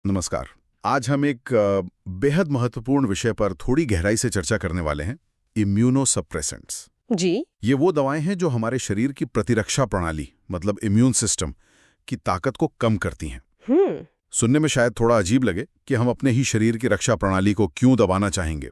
नमस्कार। आज हम एक बेहद महत्वपूर्ण विषय पर थोड़ी गहराई से चर्चा करने वाले हैं, इम्यूनोसप्रेसेंट्स। जी। ये वो दवाएं हैं जो हमारे शरीर की प्रतिरक्षा प्रणाली मतलब इम्यून सिस्टम की ताकत को कम करती हैं। सुनने में शायद थोड़ा अजीब लगे कि हम अपने ही शरीर की रक्षा प्रणाली को क्यों दबाना चाहेंगे,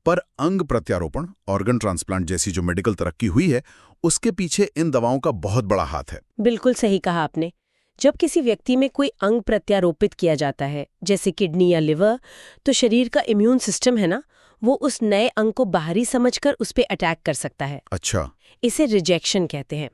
पर अंग प्रत्यारोपण, ऑर्गन ट्रांसप्लांट जैसी जो मेडिकल तरक्की हुई है, उसके पीछे इन दवाओं का बहुत बड़ा हाथ है। बिल्कुल सही कहा आपने। जब किसी व्यक्ति में कोई अंग प्रत्यारोपित किया जाता है, जैसे किडनी या लिवर, तो शरीर का इम्यून सिस्टम है ना, वो उस नए अंग को बाहरी समझकर उस पे अटैक कर सकता है। अच्छा। इसे रिजेक्शन कहते हैं।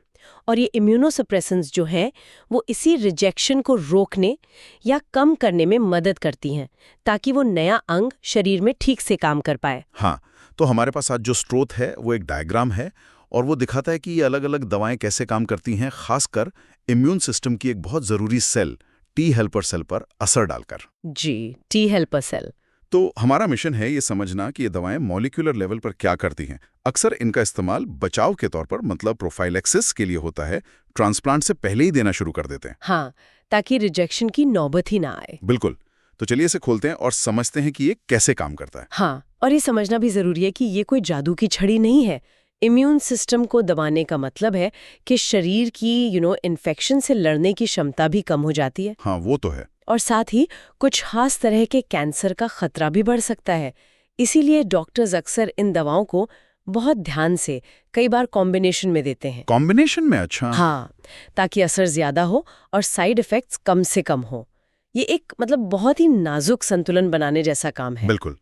और ये इम्यूनोसप्रेसेंट्स जो हैं, वो इसी रिजेक्शन को रोकने या कम करने में मदद करती हैं, ताकि वो नया अंग शरीर में ठीक से काम कर पाए। हाँ, तो हमारे पास आज जो स्रोत है वो एक डायग्राम है और वो दिखाता है कि ये अलग अलग दवाएं कैसे काम करती हैं, खासकर इम्यून सिस्टम की एक बहुत जरूरी सेल टी हेल्पर सेल पर असर डालकर। जी, टी हेल्पर सेल। तो हमारा मिशन है ये समझना कि ये दवाएं मॉलिक्यूलर लेवल पर क्या करती हैं। अक्सर इनका इस्तेमाल बचाव के तौर पर मतलब प्रोफाइलैक्सिस के लिए होता है, ट्रांसप्लांट से पहले ही देना शुरू कर देते हैं। हाँ, ताकि रिजेक्शन की नौबत ही ना आए। बिल्कुल। तो चलिए इसे खोलते हैं और समझते हैं कि ये कैसे काम करता है। हाँ, और ये समझना भी जरूरी है कि ये कोई जादू की छड़ी नहीं है। इम्यून सिस्टम को दबाने का मतलब है कि शरीर की इन्फेक्शन से लड़ने की क्षमता भी कम हो जाती है। हाँ, वो तो है। और साथ ही कुछ खास तरह के कैंसर का खतरा भी बढ़ सकता है। इसीलिए डॉक्टर्स अक्सर इन दवाओं को बहुत ध्यान से, कई बार कॉम्बिनेशन में देते हैं। कॉम्बिनेशन में? अच्छा। हाँ, ताकि असर ज्यादा हो और साइड इफेक्ट्स कम से कम हो। ये एक बहुत ही नाजुक संतुलन बनाने जैसा काम है। बिल्कुल।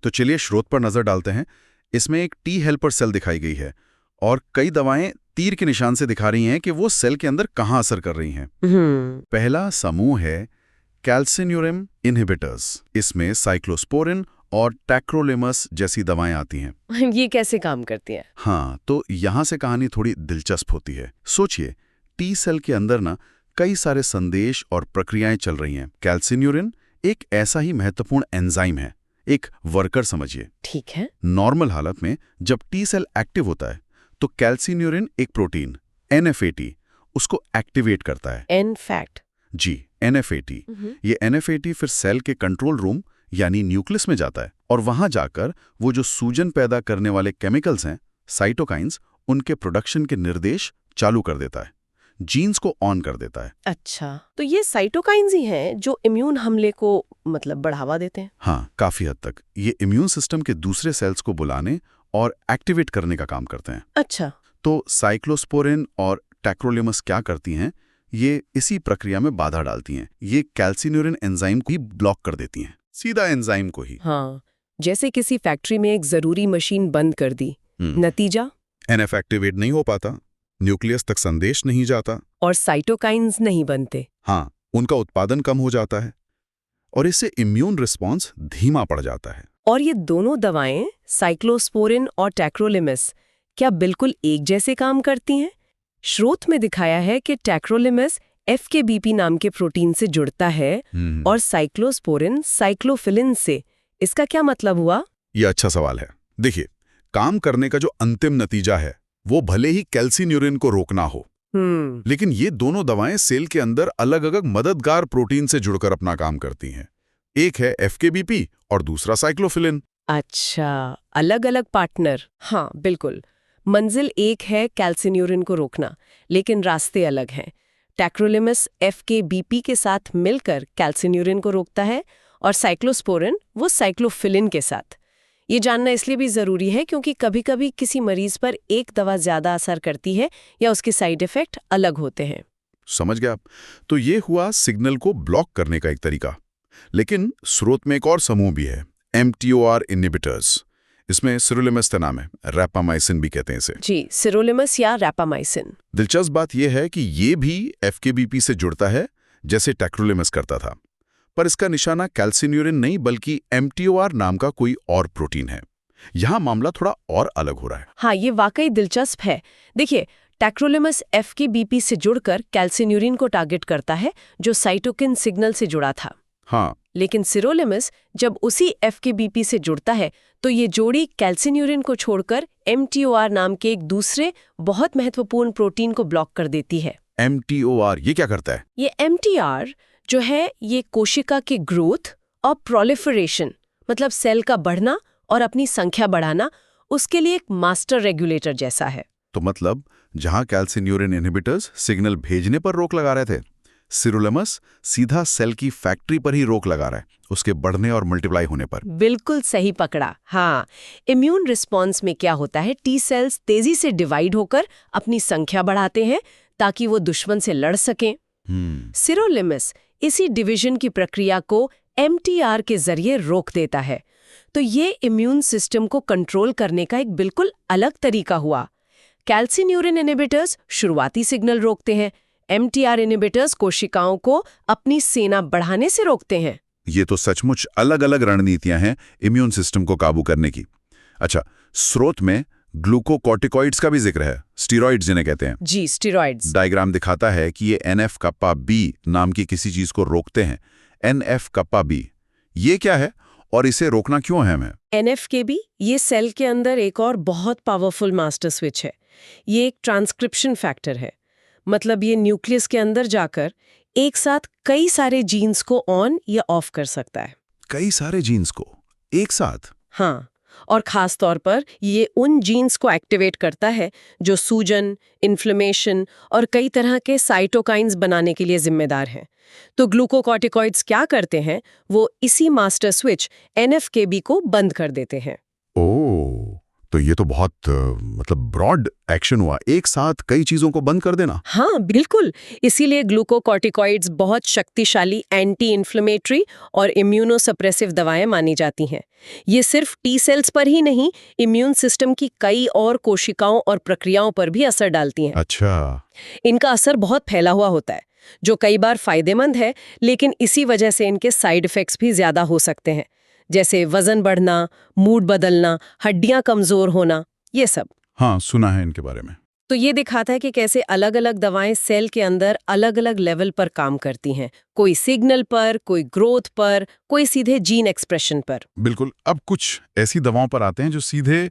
तो चलिए स्रोत पर नजर डालते हैं। इसमें एक टी हेल्पर सेल दिखाई गई है और कई दवाएं तीर के निशान से दिखा रही हैं कि वो सेल के अंदर कहाँ असर कर रही हैं। पहला समूह है कैल्सिन्यूरिन इनहिबिटर्स। इसमें साइक्लोस्पोरिन और टैक्रोलिमस जैसी दवाएं आती हैं। ये कैसे काम करती है? हाँ, तो यहाँ से कहानी थोड़ी दिलचस्प होती है। सोचिए, टी सेल के अंदर ना कई सारे संदेश और प्रक्रियाएं चल रही हैं। कैल्सिन्यूरिन एक ऐसा ही महत्वपूर्ण एंजाइम है, एक वर्कर समझिए। ठीक है। नॉर्मल हालत में जब टी सेल एक्टिव होता है तो कैल्सिन्यूरिन एक प्रोटीन NF-80 उसको एक्टिवेट करता है। इनफैक्ट जी, NF-80। ये NF-80 फिर सेल के कंट्रोल रूम यानी न्यूक्लियस में जाता है और वहां जाकर वो जो सूजन पैदा करने वाले केमिकल्स हैं, साइटोकाइंस, उनके प्रोडक्शन के निर्देश चालू कर देता है, जीन्स को ऑन कर देता है। अच्छा, तो ये साइटोकाइंस ही हैं जो इम्यून हमले को बढ़ावा देते हैं। हाँ, काफी हद तक ये इम्यून सिस्टम के दूसरे सेल्स को बुलाने और एक्टिवेट करने का काम करते हैं। अच्छा। तो साइक्लोस्पोरिन और टैक्रोलिमस क्या करती हैं? ये इसी प्रक्रिया में बाधा डालती हैं। ये कैल्सिन्यूरिन एंजाइम को ही ब्लॉक कर देती हैं, सीधा एंजाइम को ही। हाँ, जैसे किसी फैक्ट्री में एक जरूरी मशीन बंद कर दी। नतीजा? NF एक्टिवेट नहीं हो पाता, न्यूक्लियस तक संदेश नहीं जाता और साइटोकाइंस नहीं बनते। हाँ, उनका उत्पादन कम हो जाता है और इससे इम्यून रिस्पॉन्स धीमा पड़ जाता है। और ये दोनों दवाएं, साइक्लोस्पोरिन और टैक्रोलिमस, क्या बिल्कुल एक जैसे काम करती हैं? स्रोत में दिखाया है कि टैक्रोलिमस FKBP नाम के प्रोटीन से जुड़ता है और साइक्लोस्पोरिन साइक्लोफिलिन से। इसका क्या मतलब हुआ? ये अच्छा सवाल है। देखिए, काम करने का जो अंतिम नतीजा है वो भले ही कैल्सिन्यूरिन को रोकना हो, लेकिन ये दोनों दवाएं सेल के अंदर अलग अलग मददगार प्रोटीन से जुड़कर अपना काम करती हैं। एक है FKBP और दूसरा साइक्लोफिलिन। अच्छा, अलग अलग पार्टनर। हाँ बिल्कुल। मंजिल एक है कैल्सिन्यूरिन को रोकना, लेकिन रास्ते अलग हैं। टैक्रोलिमस FKBP के साथ मिलकर कैल्सिन्यूरिन को रोकता है और साइक्लोस्पोरिन वो साइक्लोफिलिन के साथ। ये जानना इसलिए भी जरूरी है क्योंकि कभी-कभी किसी मरीज पर एक दवा ज्यादा असर करती है या उसके साइड इफेक्ट अलग होते हैं। समझ गया आप। तो ये हुआ सिग्नल को ब्लॉक करने का एक तरीका। लेकिन स्रोत में एक और समूह भी है, mTOR इनहिबिटर्स। इसमें सिरोलिमस का नाम है, रैपामाइसिन भी कहते हैं इसे। जी, सिरोलिमस या रैपामाइसिन। दिलचस्प बात यह है कि ये भी FKBP से जुड़ता है जैसे टैक्रोलिमस करता था, पर इसका निशाना कैल्सिन्यूरिन नहीं बल्कि mTOR नाम का कोई और प्रोटीन है। यहाँ मामला थोड़ा और अलग हो रहा है। हाँ, ये वाकई दिलचस्प है। देखिए, टैक्रोलिमस FKBP से जुड़कर कैल्सिन्यूरिन को टारगेट करता है जो साइटोकिन सिग्नल से जुड़ा था। हाँ, लेकिन सिरोलिमस जब उसी FKBP से जुड़ता है तो ये जोड़ी कैल्सिन्यूरिन को छोड़कर mTOR नाम के एक दूसरे बहुत महत्वपूर्ण प्रोटीन को ब्लॉक कर देती है। mTOR ये क्या करता है? ये mTOR जो है ये कोशिका की ग्रोथ और प्रोलिफरेशन, मतलब सेल का बढ़ना और अपनी संख्या बढ़ाना, उसके लिए एक मास्टर रेगुलेटर जैसा है। तो मतलब जहां कैल्सिन्यूरिन इनहिबिटर्स सिग्नल भेजने पर रोक लगा रहे थे, सिरुलिमस सीधा सेल की फैक्ट्री पर ही रोक लगा रहा है, उसके बढ़ने और मल्टीप्लाई होने पर। बिल्कुल सही पकड़ा। हाँ, इम्यून रिस्पॉन्स में क्या होता है, टी सेल्स तेजी से डिवाइड होकर अपनी संख्या बढ़ाते हैं ताकि वो दुश्मन से लड़ सकें। सिरोलिमस इसी डिवीजन की प्रक्रिया को एमटीआर के जरिए रोक देता है। तो ये इम्यून सिस्टम को कंट्रोल करने का एक बिल्कुल अलग तरीका हुआ। कैल्सिन्यूरिन इनहिबिटर्स शुरुआती सिग्नल रोकते हैं, एमटीआर इनहिबिटर्स कोशिकाओं को अपनी सेना बढ़ाने से रोकते हैं। ये तो सचमुच अलग अलग रणनीतियां हैं इम्यून सिस्टम को काबू करने की। अच्छा, स्रोत में ग्लूकोकॉर्टिकॉइड्स का भी जिक्र है, स्टीरॉइड्स जिन्हें कहते हैं। जी, स्टीरॉइड्स। डायग्राम दिखाता है कि ये एनएफ कप्पा बी नाम की किसी चीज को रोकते हैं। एनएफ कप्पा बी, ये क्या है और इसे रोकना क्यों अहम है? एनएफकेबी ये सेल के अंदर एक और बहुत पावरफुल मास्टर स्विच है। ये एक ट्रांसक्रिप्शन फैक्टर है, मतलब ये न्यूक्लियस के अंदर जाकर एक साथ कई सारे जीन्स को ऑन या ऑफ कर सकता है। कई सारे जीन्स को एक साथ? हाँ, और खास तौर पर ये उन जीन्स को एक्टिवेट करता है जो सूजन, इन्फ्लेमेशन और कई तरह के साइटोकाइंस बनाने के लिए जिम्मेदार हैं। तो ग्लूकोकॉर्टिकॉइड्स क्या करते हैं, वो इसी मास्टर स्विच एनएफकेबी को बंद कर देते हैं। ओह, तो ये तो बहुत मतलब ब्रॉड एक्शन हुआ, एक साथ कई चीजों को बंद कर देना। हाँ, बिल्कुल। इसीलिए ग्लूकोकॉर्टिकॉइड्स बहुत शक्तिशाली एंटी इन्फ्लेमेटरी और इम्यूनोसप्रेसिव दवाएं मानी जाती हैं। ये सिर्फ टी सेल्स पर ही नहीं, इम्यून सिस्टम की कई और कोशिकाओं और प्रक्रियाओं पर भी असर डालती हैं। अच्छा। इनका असर बहुत फैला हुआ होता है, जो कई बार फायदेमंद है, लेकिन इसी वजह से इनके साइड इफेक्ट्स भी ज्यादा हो सकते हैं, जैसे वजन बढ़ना, मूड बदलना, हड्डियां कमजोर होना, ये सब। हाँ, सुना है इनके बारे में। तो ये दिखाता है कि कैसे अलग अलग दवाएं सेल के अंदर अलग अलग लेवल पर काम करती हैं, कोई सिग्नल पर, कोई ग्रोथ पर, कोई सीधे जीन एक्सप्रेशन पर। बिल्कुल। अब कुछ ऐसी दवाओं पर आते हैं जो सीधे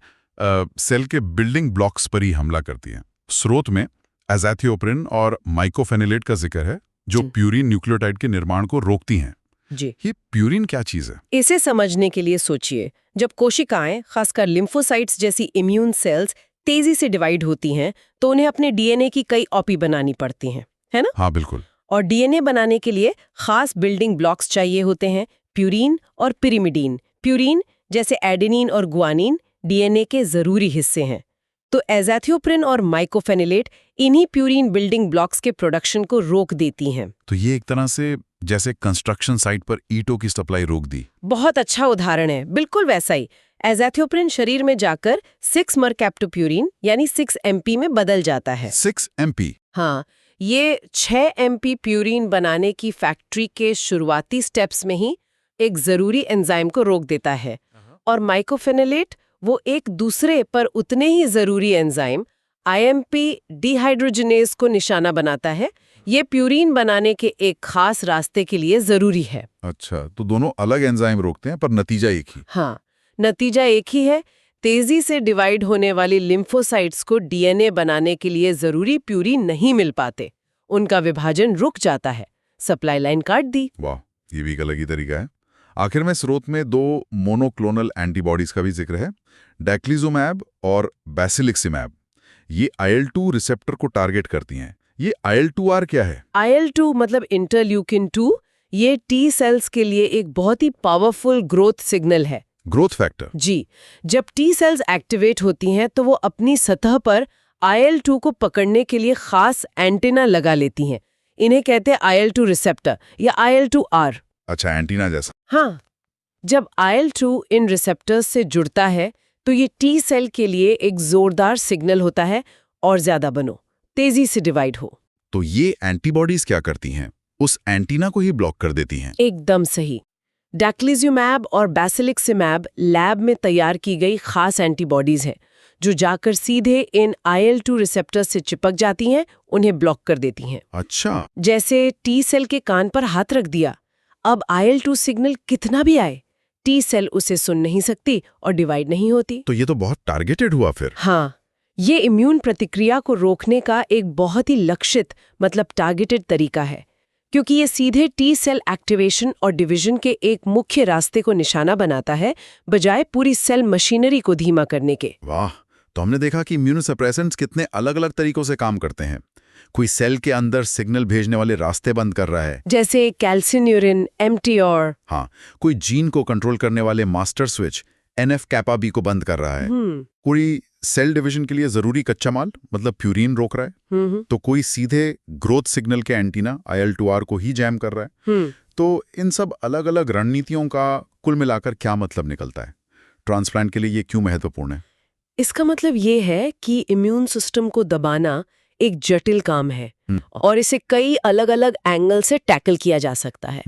सेल के बिल्डिंग ब्लॉक्स पर ही हमला करती हैं। स्रोत में एज़ैथियोप्रिन और माइकोफेनिलेट का जिक्र है, जो प्यूरिन न्यूक्लियोटाइड के निर्माण को रोकती हैं। जी, ये प्यूरिन क्या चीज है? इसे समझने के लिए सोचिए, जब कोशिकाएं, खासकर लिम्फोसाइट्स जैसी इम्यून सेल्स तेजी से डिवाइड होती हैं, तो उन्हें अपने डीएनए की कई कॉपी बनानी पड़ती हैं, है ना? हाँ, बिल्कुल। और डीएनए बनाने के लिए खास बिल्डिंग ब्लॉक्स चाहिए होते हैं, प्यूरिन और पिरिमिडीन। प्यूरिन जैसे एडेनिन और गुआनिन डीएनए के जरूरी हिस्से हैं। तो एज़ैथियोप्रिन और माइकोफेनिलेट इन्हीं प्यूरिन बिल्डिंग ब्लॉक्स के प्रोडक्शन को रोक देती हैं। तो ये एक तरह से जैसे कंस्ट्रक्शन साइट पर ईंटों की सप्लाई रोक दी। बहुत अच्छा उदाहरण है, बिल्कुल वैसा ही। एज़ैथियोप्रिन शरीर में जाकर 6-मरकैप्टोप्यूरिन यानी 6MP में बदल जाता है। 6MP? हाँ, ये 6MP प्यूरिन बनाने की फैक्ट्री के शुरुआती स्टेप्स में ही एक जरूरी एंजाइम को रोक देता है। और माइकोफेनिलेट वो एक दूसरे पर उतने ही जरूरी एंजाइम IMP डिहाइड्रोजिनेज को निशाना बनाता है। ये प्यूरिन बनाने के एक खास रास्ते के लिए जरूरी है। अच्छा, तो दोनों अलग एंजाइम रोकते हैं पर नतीजा एक ही। हाँ, नतीजा एक ही है। तेजी से डिवाइड होने वाली लिम्फोसाइट्स को डीएनए बनाने के लिए जरूरी प्यूरिन नहीं मिल पाते, उनका विभाजन रुक जाता है, सप्लाई लाइन काट दी। वाह, ये भी एक अलग ही तरीका है। आखिर में स्रोत में 2 मोनोक्लोनल एंटीबॉडीज का भी जिक्र है, डैक्लिज़ुमैब और बेसिलिक्सिमैब। ये IL-2 रिसेप्टर को टारगेट करती हैं। ये IL-2R क्या है? IL-2 मतलब इंटरल्यूकिन 2, ये टी सेल्स के लिए एक बहुत ही पावरफुल ग्रोथ सिग्नल है। Growth factor? जी, जब टी सेल्स एक्टिवेट होती हैं तो वो अपनी सतह पर IL-2 को पकड़ने के लिए खास एंटीना लगा लेती हैं। इन्हें कहते हैं IL-2 रिसेप्टर या IL-2R। अच्छा, एंटीना जैसा। हाँ, जब IL-2 इन रिसेप्टर्स से जुड़ता है तो ये टी सेल के लिए एक जोरदार सिग्नल होता है, और ज्यादा बनो, तेजी से डिवाइड हो। तो ये एंटीबॉडीज क्या करती हैं? उस एंटीना को ही ब्लॉक कर देती हैं। एकदम सही। डैक्लिज़ुमैब और बेसिलिक्सिमैब लैब में तैयार की गई खास एंटीबॉडीज हैं, जो जाकर सीधे इन IL-2 रिसेप्टर्स से चिपक जाती हैं, उन्हें ब्लॉक कर देती हैं। अच्छा। जैसे टी सेल के कान पर हाथ रख दिया, अब IL-2 सिग्नल कितना भी आए, टी सेल उसे सुन नहीं सकती और डिवाइड नहीं होती। तो ये तो बहुत टारगेटेड हुआ फिर। हाँ, ये इम्यून प्रतिक्रिया को रोकने का एक बहुत ही लक्षित मतलब टारगेटेड तरीका है, क्योंकि ये सीधे टी सेल एक्टिवेशन और डिवीजन के एक मुख्य रास्ते को निशाना बनाता है, बजाय पूरी सेल मशीनरी को धीमा करने के। वाह, तो हमने देखा कि इम्यूनोसप्रेसेंट्स कितने अलग-अलग तरीकों से काम करते हैं। कोई सेल के अंदर सिग्नल भेजने वाले रास्ते बंद कर रहा है, जैसे कैल्सिन्यूरिन, एमटीओर। हाँ, कोई जीन को कंट्रोल करने वाले मास्टर स्विच NF-kappa B को बंद कर रहा है, कोई सेल डिवीजन के लिए जरूरी कच्चा माल मतलब प्यूरिन रोक रहा है, तो कोई सीधे ग्रोथ सिग्नल के एंटीना IL-2R को ही जैम कर रहा है। तो इन सब अलग अलग रणनीतियों का कुल मिलाकर क्या मतलब निकलता है? ट्रांसप्लांट के लिए ये क्यों महत्वपूर्ण है? इसका मतलब ये है कि इम्यून सिस्टम को दबाना एक जटिल काम है और इसे कई अलग अलग एंगल से टैकल किया जा सकता है।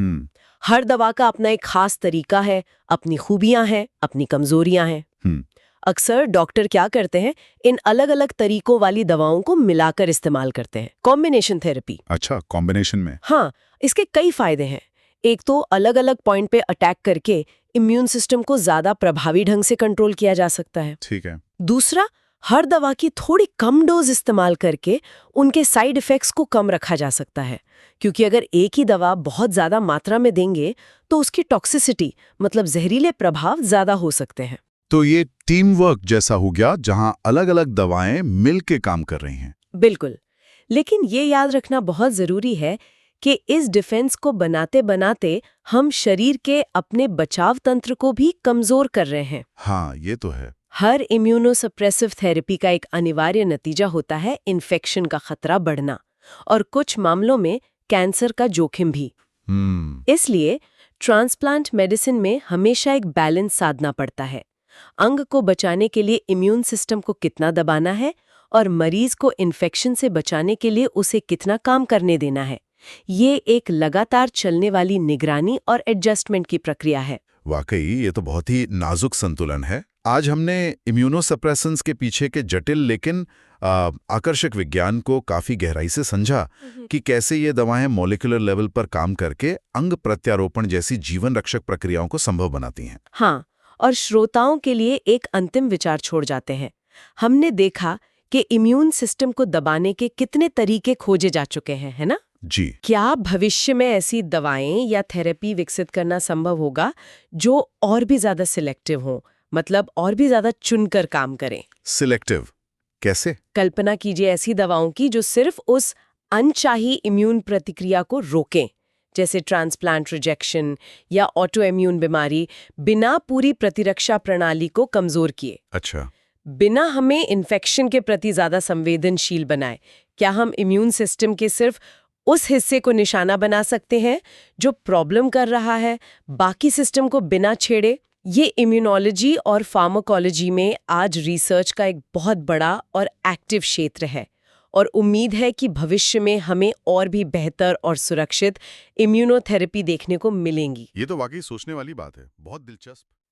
हर दवा का अपना एक खास तरीका है, अपनी खूबियां हैं, अपनी कमजोरियां हैं। अक्सर डॉक्टर क्या करते हैं, इन अलग अलग तरीकों वाली दवाओं को मिलाकर इस्तेमाल करते हैं, कॉम्बिनेशन थेरेपी। अच्छा, कॉम्बिनेशन में? हाँ, इसके कई फायदे हैं। एक तो अलग अलग पॉइंट पे अटैक करके इम्यून सिस्टम को ज्यादा प्रभावी ढंग से कंट्रोल किया जा सकता है। ठीक है। दूसरा, हर दवा की थोड़ी कम डोज इस्तेमाल करके उनके साइड इफेक्ट्स को कम रखा जा सकता है, क्योंकि अगर एक ही दवा बहुत ज्यादा मात्रा में देंगे तो उसकी टॉक्सिसिटी मतलब जहरीले प्रभाव ज्यादा हो सकते हैं। तो ये टीम वर्क जैसा हो गया जहां अलग अलग दवाएं मिल के काम कर रही हैं। बिल्कुल, लेकिन ये याद रखना बहुत जरूरी है कि इस डिफेंस को बनाते बनाते हम शरीर के अपने बचाव तंत्र को भी कमजोर कर रहे हैं। हाँ, ये तो है। हर इम्यूनोसप्रेसिव थेरेपी का एक अनिवार्य नतीजा होता है इन्फेक्शन का खतरा बढ़ना और कुछ मामलों में कैंसर का जोखिम भी। इसलिए ट्रांसप्लांट मेडिसिन में हमेशा एक बैलेंस साधना पड़ता है। अंग को बचाने के लिए इम्यून सिस्टम को कितना दबाना है और मरीज को इन्फेक्शन से बचाने के लिए उसे कितना काम करने देना है। ये एक लगातार चलने वाली निगरानी और एडजस्टमेंट की प्रक्रिया है। वाकई ये तो बहुत ही नाजुक संतुलन है। आज हमने इम्यूनोसप्रेसेंट्स के पीछे के जटिल लेकिन आकर्षक विज्ञान को काफी गहराई से समझा कि कैसे ये दवाएं मॉलिक्यूलर लेवल पर काम करके अंग प्रत्यारोपण जैसी जीवन रक्षक प्रक्रियाओं को संभव बनाती हैं। हाँ, और श्रोताओं के लिए एक अंतिम विचार छोड़ जाते हैं। हमने देखा कि इम्यून सिस्टम को दबाने के कितने तरीके खोजे जा चुके हैं, है ना? जी। क्या भविष्य में ऐसी दवाएं या थेरेपी विकसित करना संभव होगा जो और भी ज्यादा सिलेक्टिव हों, मतलब और भी ज्यादा चुनकर काम करें? सिलेक्टिव कैसे? कल्पना कीजिए ऐसी दवाओं की जो सिर्फ उस अनचाही इम्यून प्रतिक्रिया को रोकें, जैसे ट्रांसप्लांट रिजेक्शन या ऑटो इम्यून बीमारी, बिना पूरी प्रतिरक्षा प्रणाली को कमजोर किए। अच्छा। बिना हमें इन्फेक्शन के प्रति ज्यादा संवेदनशील बनाए। क्या हम इम्यून सिस्टम के सिर्फ उस हिस्से को निशाना बना सकते हैं जो प्रॉब्लम कर रहा है, बाकी सिस्टम को बिना छेड़े? ये इम्यूनोलॉजी और फार्माकोलॉजी में आज रिसर्च का एक बहुत बड़ा और एक्टिव क्षेत्र है और उम्मीद है कि भविष्य में हमें और भी बेहतर और सुरक्षित इम्यूनोथेरेपी देखने को मिलेंगी। ये तो वाकई सोचने वाली बात है, बहुत दिलचस्प।